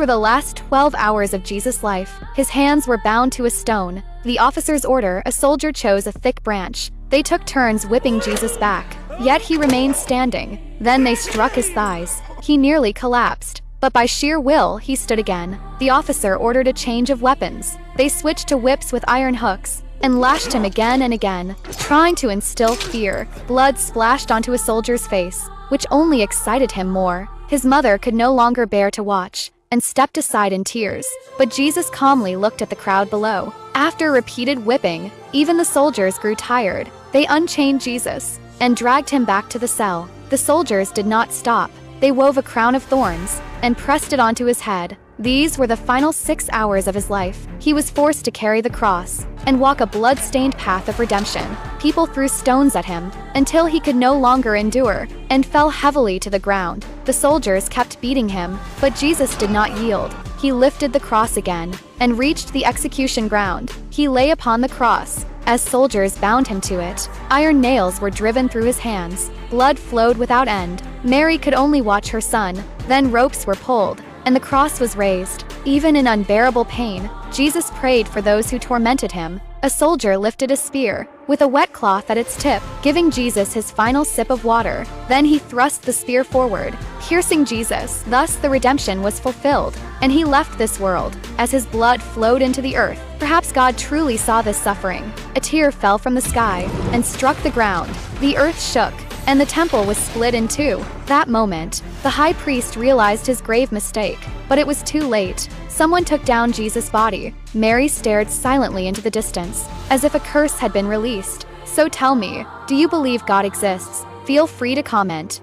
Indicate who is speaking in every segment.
Speaker 1: were the last 12 hours of Jesus' life. His hands were bound to a stone. The officer's order, a soldier chose a thick branch. They took turns whipping Jesus back. Yet he remained standing. Then they struck his thighs. He nearly collapsed. But by sheer will, he stood again. The officer ordered a change of weapons. They switched to whips with iron hooks and lashed him again and again, trying to instill fear. Blood splashed onto a soldier's face, which only excited him more. His mother could no longer bear to watch and stepped aside in tears. But Jesus calmly looked at the crowd below. After repeated whipping, even the soldiers grew tired. They unchained Jesus and dragged him back to the cell. The soldiers did not stop. They wove a crown of thorns and pressed it onto his head. These were the final 6 hours of his life. He was forced to carry the cross and walk a blood-stained path of redemption. People threw stones at him until he could no longer endure and fell heavily to the ground. The soldiers kept beating him, but Jesus did not yield. He lifted the cross again and reached the execution ground. He lay upon the cross as soldiers bound him to it. Iron nails were driven through his hands. Blood flowed without end. Mary could only watch her son. Then ropes were pulled and the cross was raised. Even in unbearable pain, Jesus prayed for those who tormented him. A soldier lifted a spear with a wet cloth at its tip, giving Jesus his final sip of water. Then he thrust the spear forward, piercing Jesus. Thus the redemption was fulfilled, and he left this world as his blood flowed into the earth. Perhaps God truly saw this suffering. A tear fell from the sky and struck the ground. The earth shook, and the temple was split in two. That moment, the high priest realized his grave mistake, but it was too late. Someone took down Jesus' body. Mary stared silently into the distance, as if a curse had been released. So tell me, do you believe God exists? Feel free to comment.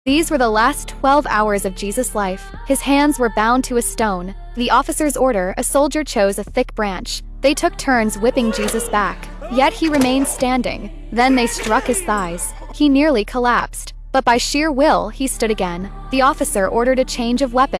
Speaker 1: These were the last 12 hours of Jesus' life. His hands were bound to a stone. The officer's order, a soldier chose a thick branch. They took turns whipping Jesus back. Yet he remained standing. Then they struck his thighs. He nearly collapsed. But by sheer will, he stood again. The officer ordered a change of weapons.